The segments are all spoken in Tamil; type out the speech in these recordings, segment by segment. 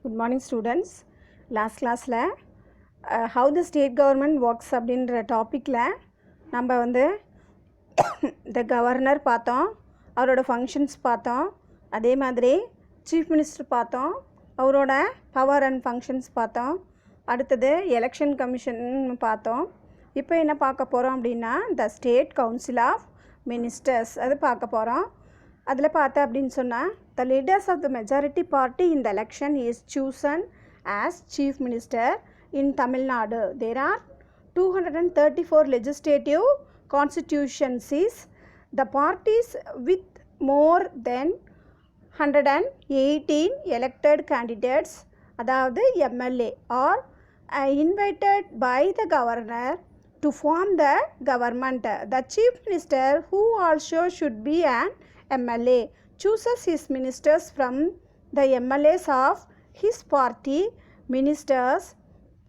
Good morning students. Last class how the state government works அப்படின்ற டாப்பிக்கில் நம்ம வந்து the governor பார்த்தோம், அவரோட functions பார்த்தோம், அதே மாதிரி chief minister பார்த்தோம், அவரோட power and functions பார்த்தோம், அடுத்தது election commission பார்த்தோம். இப்போ என்ன பார்க்க போகிறோம் அப்படின்னா the state council of ministers அது பார்க்க போகிறோம். அதில் பார்த்தா அப்படின்னு சொன்னால் the leaders of the majority party in the election is chosen as chief minister in Tamil Nadu. There are 234 legislative constituencies. The parties with more than 118 elected candidates, அதாவது MLA, are invited by the governor to form the government. The chief minister, who also should be an MLA, chooses his ministers from the MLAs of his party. Ministers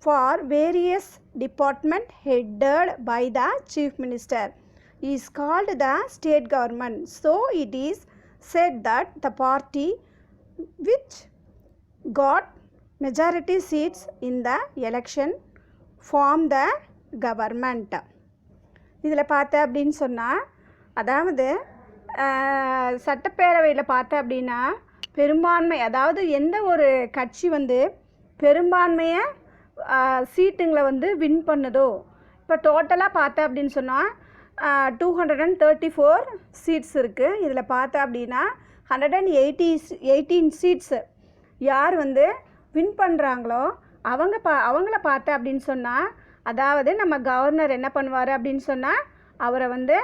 for various departments headed by the chief minister is called the state government. So it is said that the party which got majority seats in the election form the government. இதில் பார்த்த அப்படின்னு சொன்னால் அதாவது சட்டப்பேரவையில் பார்த்த அப்படின்னா பெரும்பான்மை, அதாவது எந்த ஒரு கட்சி வந்து பெரும்பான்மையை சீட்டுங்களை வந்து வின் பண்ணுதோ, இப்போ டோட்டலாக பார்த்த அப்படின்னு சொன்னால் 234 சீட்ஸ் இருக்குது. இதில் பார்த்த அப்படின்னா 118 சீட்ஸு யார் வந்து வின் பண்ணுறாங்களோ அவங்கள பார்த்த அப்படின்னு சொன்னால், அதாவது நம்ம கவர்னர் என்ன பண்ணுவார் அப்படின்னு சொன்னால் அவரை வந்து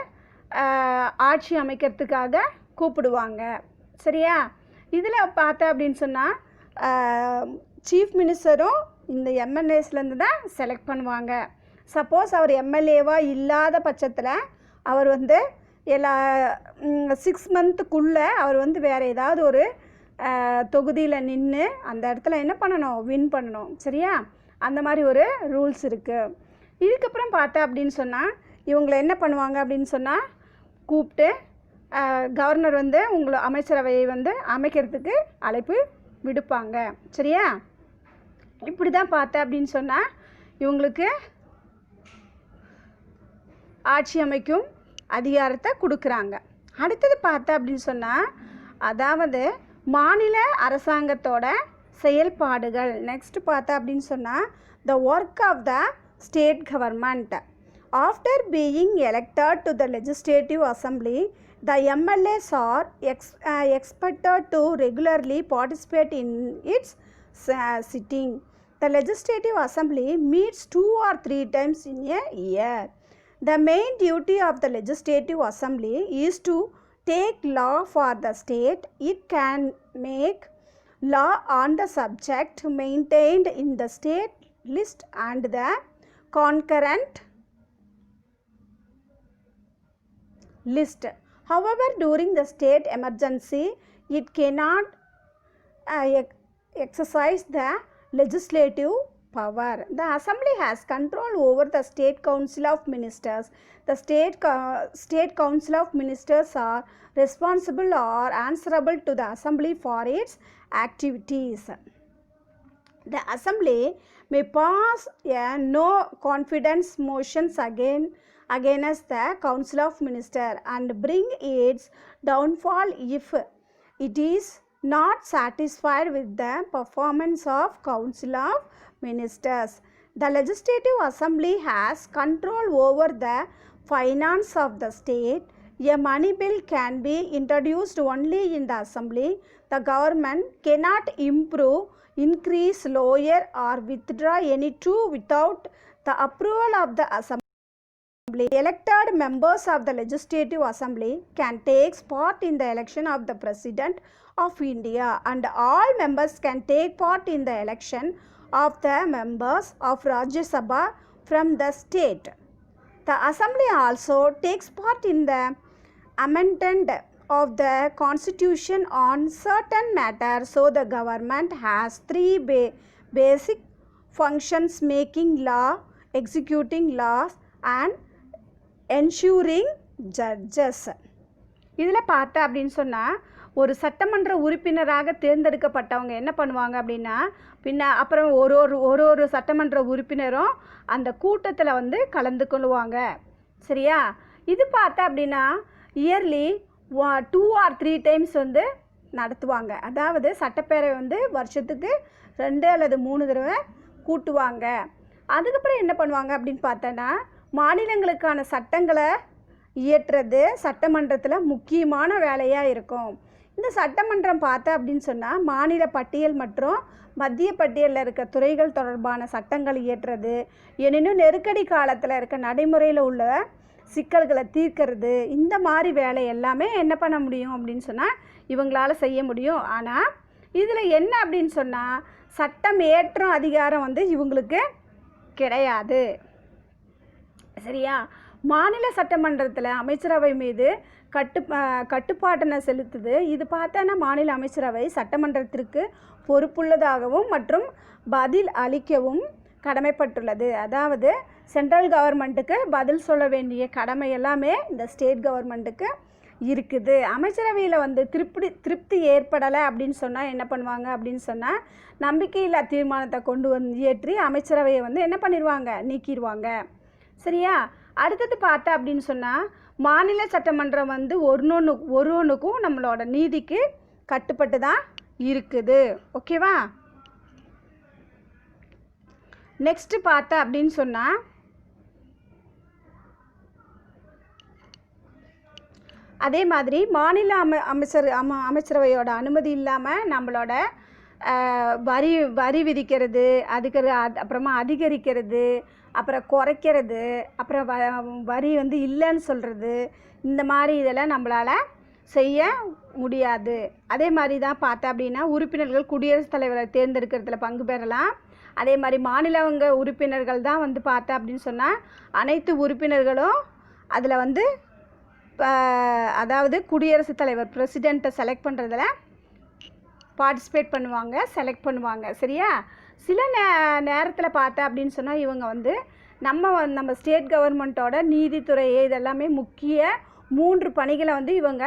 ஆட்சி அமைக்கிறதுக்காக கூப்பிடுவாங்க. சரியா? இதில் பார்த்தா அப்படின்னு சொன்னால் சீஃப் மினிஸ்டரும் இந்த எம்எல்ஏஸ்லேருந்து தான் செலக்ட் பண்ணுவாங்க. சப்போஸ் அவர் எம்எல்ஏவாக இல்லாத பட்சத்தில் அவர் வந்து எல்லா 6 மந்த்துக்குள்ளே அவர் வந்து வேறு ஏதாவது ஒரு தொகுதியில் நின்று அந்த இடத்துல என்ன பண்ணணும், வின் பண்ணணும். சரியா? அந்த மாதிரி ஒரு ரூல்ஸ் இருக்குது. இதுக்கப்புறம் பார்த்தா அப்படின்னு சொன்னால் இவங்களை என்ன பண்ணுவாங்க அப்படின்னு சொன்னால் கூப்பிட்டு கவர்னர் வந்து உங்களை அமைச்சரவையை வந்து அமைக்கிறதுக்கு அழைப்பு விடுப்பாங்க. சரியா? இப்படி தான் பார்த்தா அப்படின்னு சொன்னால் இவங்களுக்கு ஆட்சி அமைக்கும் அதிகாரத்தை கொடுக்குறாங்க. அடுத்தது பார்த்தா அப்படின்னு சொன்னால் அதாவது மாநில அரசாங்கத்தோட செயல்பாடுகள். நெக்ஸ்ட் பார்த்தா அப்படின்னு சொன்னால் the work of the state government. After being elected to the legislative assembly, the MLAs are expected to regularly participate in its sitting. The legislative assembly meets 2 or 3 times in a year. The main duty of the legislative assembly is to take law for the state. It can make law on the subject maintained in the state list and the concurrent list. However, during the state emergency, it cannot exercise the legislative power. The assembly has control over the state council of ministers. The state council of ministers are responsible or answerable to the assembly for its activities. The assembly may pass a no confidence motions against the council of ministers and bring its downfall if it is not satisfied with the performance of council of ministers. The legislative assembly has control over the finance of the state. A money bill can be introduced only in the assembly. The government cannot improve, increase, lower or withdraw any tool without the approval of the assembly. Elected members of the legislative assembly can take part in the election of the president of India, and all members can take part in the election of the members of Rajya Sabha from the state. The assembly also takes part in the amendment of the constitution on certain matters. So the government has 3 basic functions: making law, executing laws and ensuring judges. இதில் பார்த்தா அப்படின்னு சொன்னால் ஒரு சட்டமன்ற உறுப்பினராக தேர்ந்தெடுக்கப்பட்டவங்க என்ன பண்ணுவாங்க அப்படின்னா, அப்புறம் ஒரு சட்டமன்ற உறுப்பினரும் அந்த கூட்டத்தில் வந்து கலந்து கொள்வாங்க. சரியா? இது பார்த்தா அப்படின்னா இயர்லி 2 or 3 டைம்ஸ் வந்து நடத்துவாங்க. அதாவது சட்டப்பேரவை வந்து வருஷத்துக்கு 2 அல்லது 3 தடவை கூட்டுவாங்க. அதுக்கப்புறம் என்ன பண்ணுவாங்க அப்படின்னு பார்த்தோன்னா, மாநிலங்களுக்கான சட்டங்களை இயற்றுறது சட்டமன்றத்தில் முக்கியமான வேலையாக இருக்கும். இந்த சட்டமன்றம் பார்த்தா அப்படின்னு சொன்னால், மாநில பட்டியல் மற்றும் மத்திய பட்டியலில் இருக்க துறைகள் தொடர்பான சட்டங்கள் இயற்றுறது, எனினும் நெருக்கடி காலத்தில் இருக்க நடைமுறையில் உள்ள சிக்கல்களை தீர்க்கிறது, இந்த மாதிரி வேலை எல்லாமே என்ன பண்ண முடியும் அப்படின்னு சொன்னால் இவங்களால் செய்ய முடியும். ஆனால் இதில் என்ன அப்படின்னு சொன்னால், சட்டம் இயற்றும் அதிகாரம் வந்து இவங்களுக்கு கிடையாது. சரியா? மாநில சட்டமன்றத்தில் அமைச்சரவை மீது கட்டுப்பாட்டினை செலுத்துது. இது பார்த்தோன்னா மாநில அமைச்சரவை சட்டமன்றத்திற்கு பொறுப்புள்ளதாகவும் மற்றும் பதில் அளிக்கவும் கடமைப்பட்டுள்ளது. அதாவது சென்ட்ரல் கவர்மெண்ட்டுக்கு பதில் சொல்ல வேண்டிய கடமை எல்லாமே இந்த ஸ்டேட் கவர்மெண்ட்டுக்கு இருக்குது. அமைச்சரவையில் வந்து திருப்தி ஏற்படலை அப்படின்னு சொன்னால் என்ன பண்ணுவாங்க அப்படின்னு சொன்னால், நம்பிக்கையில்லா தீர்மானத்தை கொண்டு வந்து இயற்றி அமைச்சரவையை வந்து என்ன பண்ணிடுவாங்க, நீக்கிடுவாங்க. சரியா? அடுத்தது பார்த்தா அப்படின்னு சொன்னால், மாநில சட்டமன்றம் வந்து ஒருவனுக்கும் நம்மளோட நீதிக்கு கட்டுப்பட்டு தான் இருக்குது. ஓகேவா? நெக்ஸ்ட்டு பார்த்தா அப்படின்னு சொன்னால், அதே மாதிரி மாநில அமைச்சரவையோட அனுமதி இல்லாமல் நம்மளோட வரி விதிக்கிறது, அப்புறமா அதிகரிக்கிறது, அப்புறம் குறைக்கிறது, அப்புறம் வரி வந்து இல்லைன்னு சொல்கிறது, இந்த மாதிரி இதெல்லாம் நம்மளால் செய்ய முடியாது. அதே மாதிரி தான் பார்த்தா அப்படின்னா, உறுப்பினர்கள் குடியரசுத் தலைவரை தேர்ந்தெடுக்கிறதுல பங்கு பெறலாம். அதே மாதிரி மாநிலங்க உறுப்பினர்கள் தான் வந்து பார்த்தா அப்படின்னு சொன்னால், அனைத்து உறுப்பினர்களும் அதில் வந்து அதாவது குடியரசுத் தலைவர் பிரசிடெண்ட்டை செலக்ட் பண்ணுறதுல பார்ட்டிசிபேட் பண்ணுவாங்க, செலக்ட் பண்ணுவாங்க. சரியா? சில நேரத்தில் பார்த்தா அப்படின்னு சொன்னால், இவங்க வந்து நம்ம ஸ்டேட் கவர்மெண்ட்டோட நீதித்துறையை இதெல்லாமே முக்கிய 3 பணிகளை வந்து இவங்க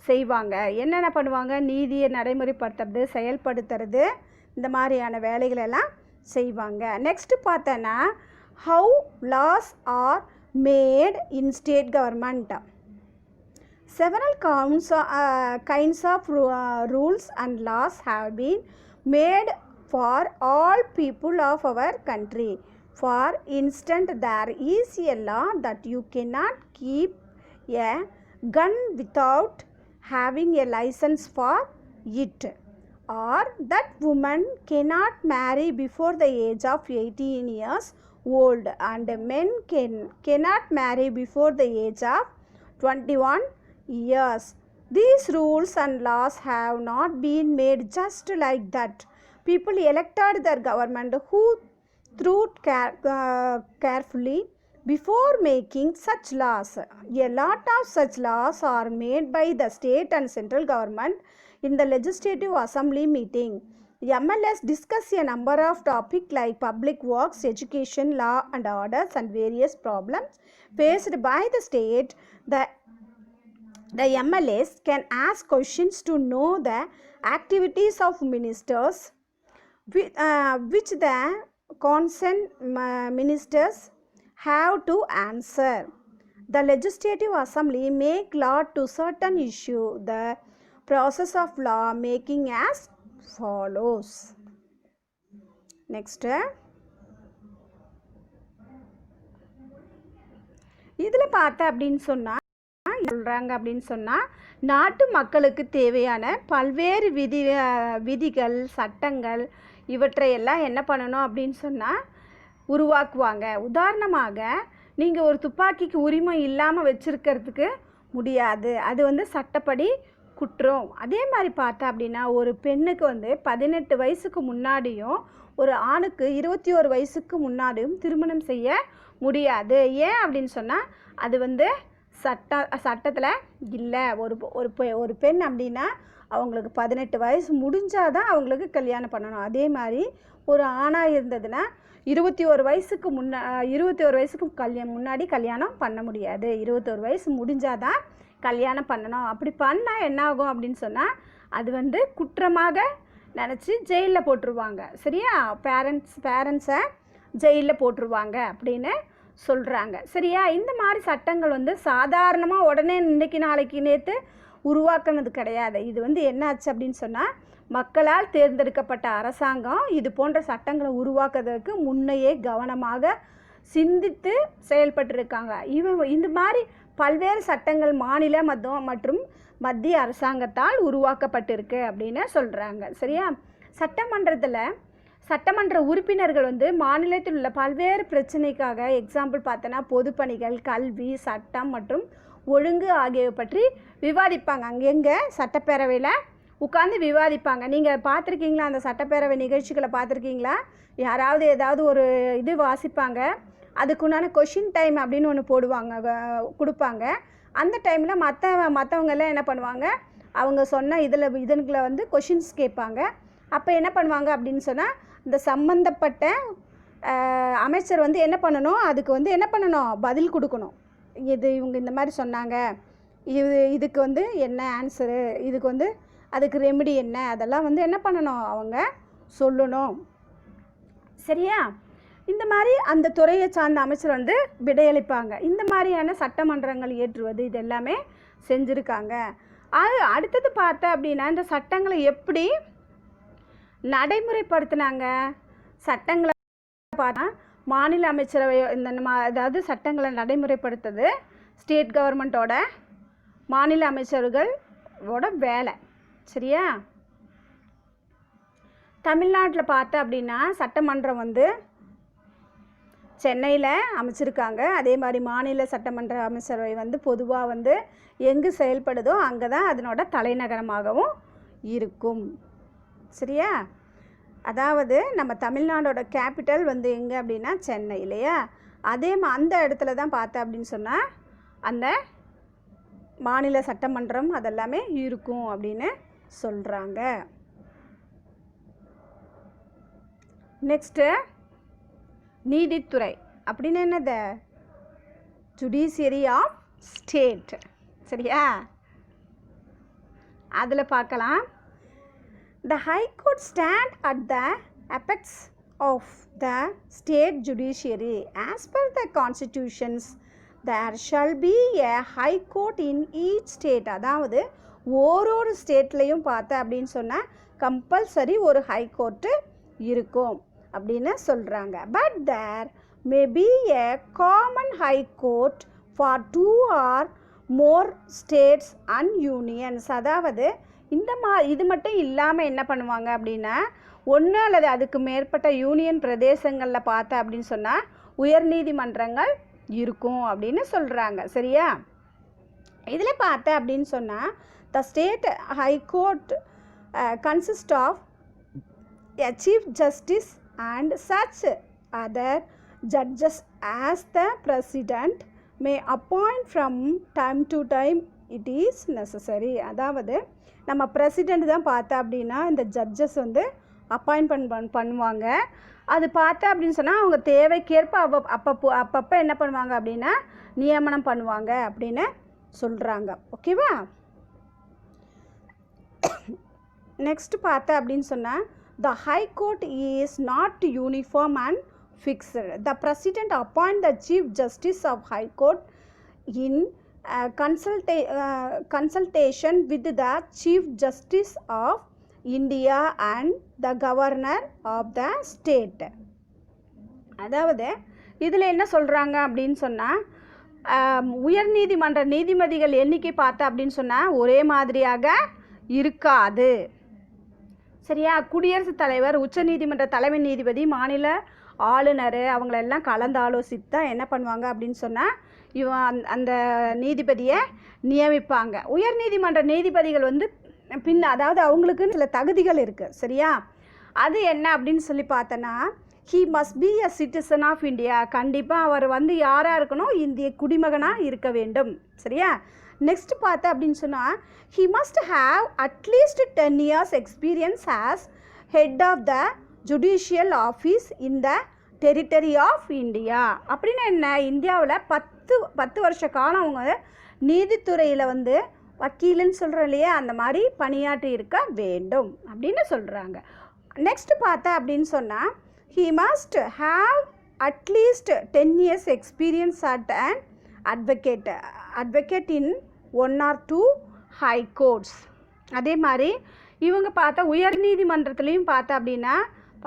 செய்வாங்க. என்னென்ன பண்ணுவாங்க? நீதியை நடைமுறைப்படுத்துறது, செயல்படுத்துறது, இந்த மாதிரியான வேலைகளெல்லாம் செய்வாங்க. நெக்ஸ்ட்டு பார்த்தோன்னா, how laws are made in state government. Several kinds of rules and laws have been made for all people of our country. For instance, there is a law that you cannot keep a gun without having a license for it, or that women cannot marry before the age of 18 years old, and men cannot marry before the age of 21 years. These rules and laws have not been made just like that. People elected their government who thought carefully before making such laws. A lot of such laws are made by the state and central government in the legislative assembly meeting. MLS discuss a number of topics like public works, education, law and orders, and various problems faced by the state. The MLAs can ask questions to know the activities of ministers, which the concerned ministers have to answer. The legislative assembly make law to certain issue. The process of law making as follows. Next, இதில் பார்த்தா அப்படின்னு சொன்னால் சொல்கிறாங்க அப்படின்னு சொன்னால், நாட்டு மக்களுக்கு தேவையான பல்வேறு விதிகள், சட்டங்கள் இவற்றையெல்லாம் என்ன பண்ணணும் அப்படின்னு சொன்னால் உருவாக்குவாங்க. உதாரணமாக, நீங்கள் ஒரு துப்பாக்கிக்கு உரிமை இல்லாமல் வச்சுருக்கிறதுக்கு முடியாது, அது வந்து சட்டப்படி குற்றம். அதே மாதிரி பார்த்தா அப்படின்னா, ஒரு பெண்ணுக்கு வந்து 18 வயசுக்கு முன்னாடியும் ஒரு ஆணுக்கு 21 வயசுக்கு முன்னாடியும் திருமணம் செய்ய முடியாது. ஏன் அப்படின்னு சொன்னால், அது வந்து சட்டத்தில் இல்லை. ஒரு பெண் அப்படின்னா அவங்களுக்கு 18 வயசு முடிஞ்சால் தான் அவங்களுக்கு கல்யாணம் பண்ணணும். அதே மாதிரி ஒரு ஆணாக இருந்ததுன்னா 21 வயசுக்கு முன்னாடி கல்யாணம் பண்ண முடியாது. 21 வயசு முடிஞ்சால் தான் கல்யாணம் பண்ணணும். அப்படி பண்ணால் என்ன ஆகும் அப்படின்னு சொன்னால் அது வந்து குற்றமாக நினச்சி ஜெயிலில் போட்டுருவாங்க. சரியா? பேரண்ட்ஸை ஜெயிலில் போட்டுருவாங்க அப்படின்னு சொல்கிறாங்க. சரியா? இந்த மாதிரி சட்டங்கள் வந்து சாதாரணமாக உடனே இன்றைக்கி நாளைக்கு நேற்று உருவாக்குனது கிடையாது. இது வந்து என்னாச்சு அப்படின்னு சொன்னால் மக்களால் தேர்ந்தெடுக்கப்பட்ட அரசாங்கம் இது போன்ற சட்டங்களை உருவாக்குறதுக்கு முன்னையே கவனமாக சிந்தித்து செயல்பட்டிருக்காங்க. இந்த மாதிரி பல்வேறு சட்டங்கள் மாநில மற்றும் மத்திய அரசாங்கத்தால் உருவாக்கப்பட்டிருக்கு அப்படின்னு சொல்கிறாங்க. சரியா? சட்டமன்ற உறுப்பினர்கள் வந்து மாநிலத்தில் உள்ள பல்வேறு பிரச்சனைக்காக எக்ஸாம்பிள் பார்த்தோன்னா பொதுப்பணிகள், கல்வி, சட்டம் மற்றும் ஒழுங்கு ஆகியவை பற்றி விவாதிப்பாங்க. அங்கெங்கே சட்டப்பேரவையில் உட்காந்து விவாதிப்பாங்க. நீங்கள் பார்த்துருக்கீங்களா? அந்த சட்டப்பேரவை நிகழ்ச்சிகளை பார்த்துருக்கீங்களா? யாராவது ஏதாவது ஒரு இது வாசிப்பாங்க, அதுக்குண்டான கொஷின் டைம் அப்படின்னு ஒன்று கொடுப்பாங்க. அந்த டைமில் மற்றவங்கெல்லாம் என்ன பண்ணுவாங்க, அவங்க சொன்ன இதுங்களை வந்து கொஷின்ஸ் கேட்பாங்க. அப்போ என்ன பண்ணுவாங்க அப்படின்னு சொன்னால் இந்த சம்மந்தப்பட்ட அமைச்சர் வந்து என்ன பண்ணணும், அதுக்கு வந்து என்ன பண்ணணும், பதில் கொடுக்கணும். இவங்க இந்த மாதிரி சொன்னாங்க, இதுக்கு வந்து என்ன ஆன்சரு, இதுக்கு வந்து அதுக்கு ரெமெடி என்ன, அதெல்லாம் வந்து என்ன பண்ணணும், அவங்க சொல்லணும். சரியா? இந்த மாதிரி அந்த துறையை சார்ந்த அமைச்சர் வந்து விடையளிப்பாங்க. இந்த மாதிரியான சட்டமன்றங்கள் ஏற்றுவது இது எல்லாமே செஞ்சுருக்காங்க. அடுத்தது பார்த்தா அப்படின்னா இந்த சட்டங்களை எப்படி நடைமுறைப்படுத்தினாங்க. சட்டங்களை பார்த்தா மாநில அமைச்சரவை அதாவது சட்டங்களை நடைமுறைப்படுத்துறது ஸ்டேட் கவர்மெண்ட்டோட மாநில அமைச்சர்களோட வேலை. சரியா? தமிழ்நாட்டில் பார்த்தா அப்படின்னா சட்டமன்றம் வந்து சென்னையில் அமைச்சிருக்காங்க. அதே மாதிரி மாநில சட்டமன்ற அமைச்சரவை வந்து பொதுவாக வந்து எங்கு செயல்படுதோ அங்கே தான் அதனோட தலைநகரமாகவும் இருக்கும். சரியா? அதாவது நம்ம தமிழ்நாடோட கேபிட்டல் வந்து எங்கே அப்படின்னா சென்னை இல்லையா? அந்த இடத்துல தான் பார்த்தா அப்படின்னு சொன்னால் அந்த மாநில சட்டமன்றம் அதெல்லாமே இருக்கும் அப்படின்னு சொல்கிறாங்க. நெக்ஸ்ட்டு நீதித்துறை அப்படின்னு என்னது, ஜுடிஷியரி ஆஃப் ஸ்டேட். சரியா? அதில் பார்க்கலாம். The High Court stand at the apex of the state judiciary. As per the constitutions, there shall be a high court in each state. அதாவது ஒரு ஸ்டேட்லேயும் பார்த்தா அப்படின்னு சொன்னால் கம்பல்சரி ஒரு ஹை கோர்ட்டு இருக்கும் அப்படின்னு சொல்கிறாங்க. But there may be a common high court for 2 or more states and unions. அதாவது இது மட்டும் இல்லாமல் என்ன பண்ணுவாங்க அப்படின்னா ஒன்று அல்லது அதுக்கு மேற்பட்ட யூனியன் பிரதேசங்களில் பார்த்தா அப்படின்னு சொன்னால் உயர்நீதிமன்றங்கள் இருக்கும் அப்படின்னு சொல்கிறாங்க. சரியா? இதில் பார்த்தா அப்படின்னு சொன்னால் the state high court consist of a chief justice and such other judges as the president may appoint from time to time it is necessary. அதாவது நம்ம பிரசிடெண்ட் தான் பார்த்தா அப்படின்னா இந்த ஜட்ஜஸ் வந்து அப்பாயின்மெண்ட் பண்ணுவாங்க. அது பார்த்தா அப்படின்னு சொன்னால் அவங்க தேவைக்கேற்ப அப்பப்போ என்ன பண்ணுவாங்க அப்படின்னா நியமனம் பண்ணுவாங்க அப்படின்னு சொல்கிறாங்க. ஓகேவா? நெக்ஸ்ட் பார்த்தா அப்படின்னு சொன்னால் the high court is not uniform and fixed. The president appoint the chief justice of high court in consultation with the chief justice of India and the governor of the state. அதாவது இதில் என்ன சொல்கிறாங்க அப்படின்னு சொன்னால் உயர்நீதிமன்ற நீதிபதிகள் எண்ணிக்கை பார்த்தா அப்படின்னு சொன்னால் ஒரே மாதிரியாக இருக்காது. சரியா? குடியரசுத் தலைவர், உச்சநீதிமன்ற தலைமை நீதிபதி, மாநில ஆளுநர் அவங்களெல்லாம் கலந்து ஆலோசித்து தான் என்ன பண்ணுவாங்க அப்படின்னு சொன்னால் அந்த நீதிபதியை நியமிப்பாங்க. உயர்நீதிமன்ற நீதிபதிகள் வந்து அதாவது அவங்களுக்குன்னு சில தகுதிகள் இருக்குது. சரியா? அது என்ன அப்படின்னு சொல்லி பார்த்தோன்னா he must be a citizen of India. கண்டிப்பாக அவர் வந்து யாராக இருக்கணும், இந்திய குடிமகனாக இருக்க வேண்டும். சரியா? நெக்ஸ்ட் பார்த்தா அப்படின்னு சொன்னால் he must have at least 10 years experience as head of the judicial office in the territory of India. அப்படின்னு என்ன, இந்தியாவில் 10 வருஷ காலம் அவங்க நீதித்துறையில் வந்து வக்கீலுன்னு சொல்கிறோம் இல்லையா, அந்த மாதிரி பணியாற்றி இருக்க வேண்டும் அப்படின்னு சொல்கிறாங்க. நெக்ஸ்ட் பார்த்தா அப்படின்னு சொன்னால், he must have at least 10 years experience at an advocate in 1 or 2 high courts. அதே மாதிரி இவங்க பார்த்தா உயர் நீதிமன்றத்துலேயும் பார்த்தா அப்படின்னா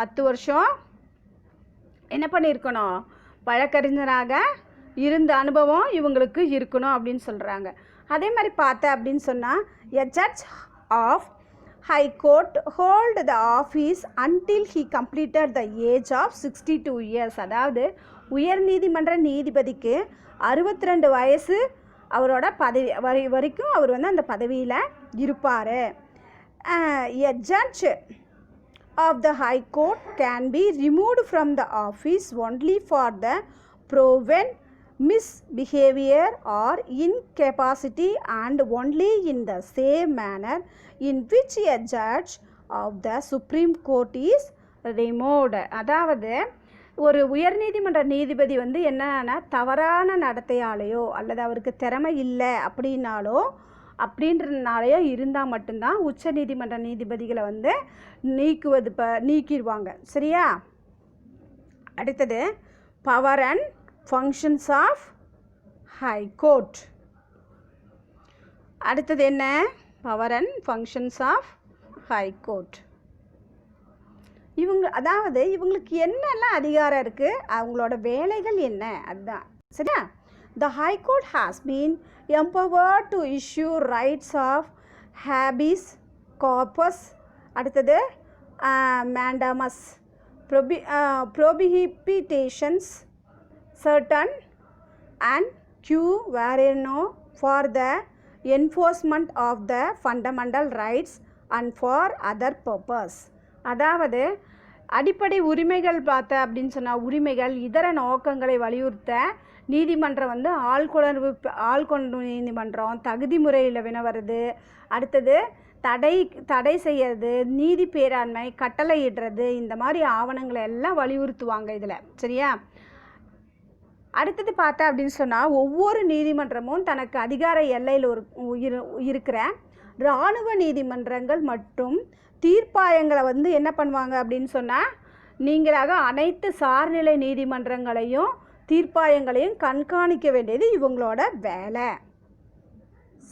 10 வருஷம் என்ன பண்ணியிருக்கணும், வழக்கறிஞராக இருந்த அனுபவம் இவங்களுக்கு இருக்கணும் அப்படின்னு சொல்கிறாங்க. அதே மாதிரி பார்த்தா அப்படின்னு சொன்னால், a judge of high court hold the office until he completed the age of 62 years. அதாவது உயர் நீதிமன்ற நீதிபதிக்கு 62 வயசு அவரோட பதவி வரைக்கும் அவர் வந்து அந்த பதவியில் இருப்பார். A judge of the high court can be removed from the office only for the proven misbehavior or incapacity and only in the same manner in which a judge of the Supreme Court is removed. அதாவது ஒரு உயர்நீதிமன்ற நீதிபதி வந்து என்னன்னா தவறான நடத்தையாலேயோ அல்லது அவருக்கு திறமை இல்லை அப்படின்றனாலேயோ இருந்தால் மட்டும்தான் உச்ச நீதிமன்ற நீதிபதிகளை வந்து நீக்கிடுவாங்க. சரியா? அடுத்தது power and functions of high court. அடுத்தது என்ன, power and functions of high court. அதாவது இவங்களுக்கு என்னெல்லாம் அதிகாரம் இருக்குது, அவங்களோட வேலைகள் என்ன, அதுதான். சரியா? The High Court has been empowered to issue rights of habeas corpus. அடுத்தது mandamus, prohibitations, certain and quo warranto for the enforcement of the fundamental rights and for other purpose. அதாவது அடிப்படை உரிமைகள் பார்த்த அப்படின்னு சொன்னால், உரிமைகள் இதர நோக்கங்களை வலியுறுத்த நீதிமன்றம் வந்து ஆள்கொண்டு நீதிமன்றம், தகுதி முறையில் வினவறது, அடுத்தது தடை செய்யறது, நீதி பேராண்மை, கட்டளையிடுறது, இந்த மாதிரி ஆவணங்களை எல்லாம் வலியுறுத்துவாங்க இதில். சரியா? அடுத்தது பார்த்தா அப்படின்னு சொன்னால், ஒவ்வொரு நீதிமன்றமும் தனக்கு அதிகார எல்லையில் இருக்கிற இராணுவ நீதிமன்றங்கள் மற்றும் தீர்ப்பாயங்களை வந்து என்ன பண்ணுவாங்க அப்படின்னு சொன்னால், நீங்களாக அனைத்து சார்நிலை நீதிமன்றங்களையும் தீர்ப்பாயங்களையும் கண்காணிக்க வேண்டியது இவங்களோட வேலை.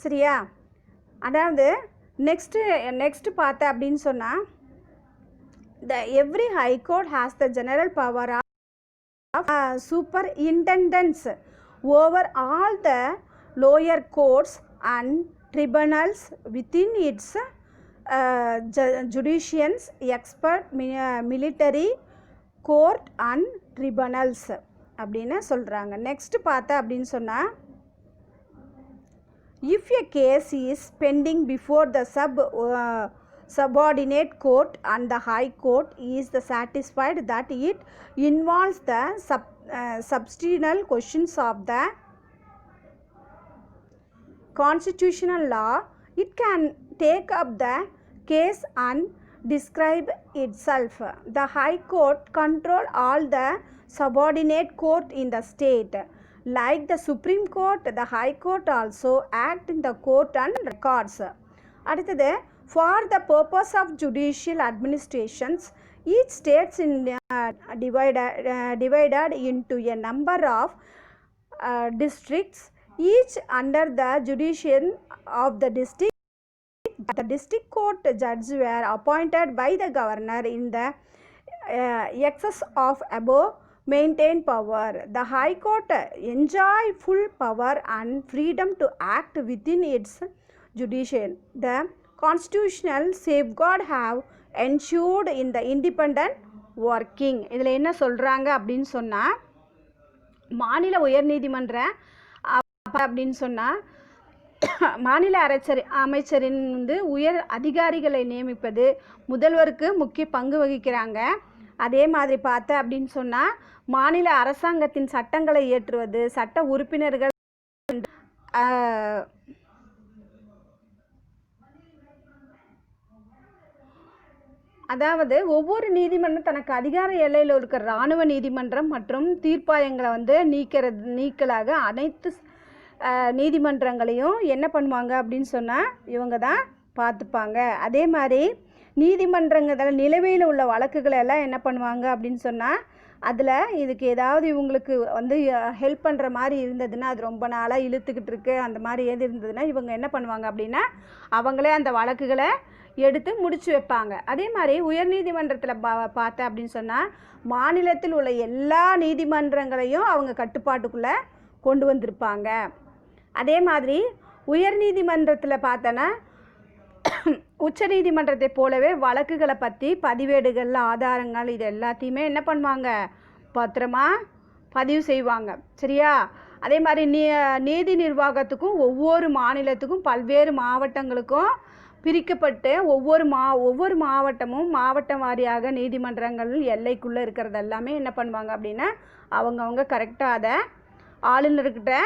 சரியா? அதாவது நெக்ஸ்ட்டு பார்த்தா அப்படின்னு சொன்னால், every high court has the general power of superintendence over all the lower courts and tribunals within its judiciaries, expert military court and tribunals அப்படின்னு சொல்கிறாங்க. நெக்ஸ்ட் பார்த்தா அப்படின்னு சொன்னால், if a case is pending before the subordinate court and the high court is satisfied that it involves the substantial questions of the constitutional law, it can take up the case and describe itself. The high court control all the subordinate court in the state. Like the Supreme Court, the High Court also act in the court and records. அடுத்தது, for the purpose of judicial administrations, each states in divided into a number of districts, each under the jurisdiction of the district. The district court judges were appointed by the governor in the excess of above maintained power. The High Court enjoy full power and freedom to act within its judicial. The constitutional safeguard have ensured in the independent working. இதில் என்ன சொல்கிறாங்க அப்படின்னு சொன்னால், மாநில உயர்நீதிமன்ற அப்படின்னு சொன்னால் மாநில அமைச்சரின் வந்து உயர் அதிகாரிகளை நியமிப்பது முதல்வருக்கு முக்கிய பங்கு வகிக்கிறாங்க. அதே மாதிரி பார்த்தா அப்படின்னு சொன்னால், மாநில அரசாங்கத்தின் சட்டங்களை இயற்றுவது, சட்ட உறுப்பினர்கள் அதாவது ஒவ்வொரு நீதிமன்றம் தனக்கு அதிகார எல்லையில் இருக்கிற இராணுவ நீதிமன்றம் மற்றும் தீர்ப்பாயங்களை வந்து நீக்கலாக அனைத்து நீதிமன்றங்களையும் என்ன பண்ணுவாங்க அப்படின்னு சொன்னால் இவங்க தான் பார்த்துப்பாங்க. அதே மாதிரி நீதிமன்றங்கள் நிலுவையில் உள்ள வழக்குகளை எல்லாம் என்ன பண்ணுவாங்க அப்படின்னு சொன்னால் அதில் இதுக்கு ஏதாவது இவங்களுக்கு வந்து ஹெல்ப் பண்ணுற மாதிரி இருந்ததுன்னா, அது ரொம்ப நாளாக இழுத்துக்கிட்டு இருக்கு அந்த மாதிரி எது இருந்ததுன்னா இவங்க என்ன பண்ணுவாங்க அப்படின்னா அவங்களே அந்த வழக்குகளை எடுத்து முடிச்சு வைப்பாங்க. அதே மாதிரி உயர்நீதிமன்றத்தில் பார்த்தேன் அப்படின்னு சொன்னால் மாநிலத்தில் உள்ள எல்லா நீதிமன்றங்களையும் அவங்க கட்டுப்பாட்டுக்குள்ளே கொண்டு வந்திருப்பாங்க. அதே மாதிரி உயர்நீதிமன்றத்தில் பார்த்தோன்னா உச்ச நீதிமன்றத்தை போலவே வழக்குகளை பற்றி பதிவேடுகள் ஆதாரங்கள் இது எல்லாத்தையுமே என்ன பண்ணுவாங்க பத்திரமா பதிவு செய்வாங்க. சரியா? அதே மாதிரி நீதி நிர்வாகத்துக்கும் ஒவ்வொரு மாநிலத்துக்கும் பல்வேறு மாவட்டங்களுக்கும் பிரிக்கப்பட்டு ஒவ்வொரு மாவட்டமும் மாவட்டம் வாரியாக நீதிமன்றங்கள் எல்லைக்குள்ளே இருக்கிறது எல்லாமே என்ன பண்ணுவாங்க அப்படின்னா அவங்கவுங்க கரெக்டாக அதை ஆளுநர்கிட்ட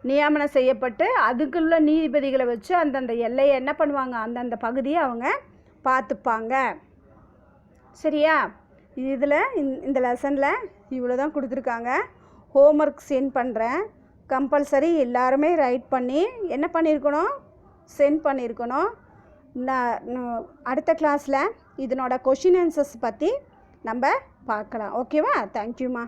நியமனம் செய்யப்பட்டு அதுக்குள்ள நீதிபதிகளை வச்சு அந்தந்த எல்லையை என்ன பண்ணுவாங்க அந்தந்த பகுதியை அவங்க பார்த்துப்பாங்க. சரியா? இதில் இந்த லெசனில் இவ்வளோ தான் கொடுத்துருக்காங்க. ஹோம்ஒர்க் சென்ட் பண்ணுறேன். கம்பல்சரி எல்லாருமே ரைட் பண்ணி என்ன பண்ணியிருக்கணும் சென்ட் பண்ணியிருக்கணும். அடுத்த கிளாஸில் இதனோட கொஷின் ஆன்சர்ஸ் பற்றி நம்ம பார்க்கலாம். ஓகேவா? தேங்க்யூம்மா.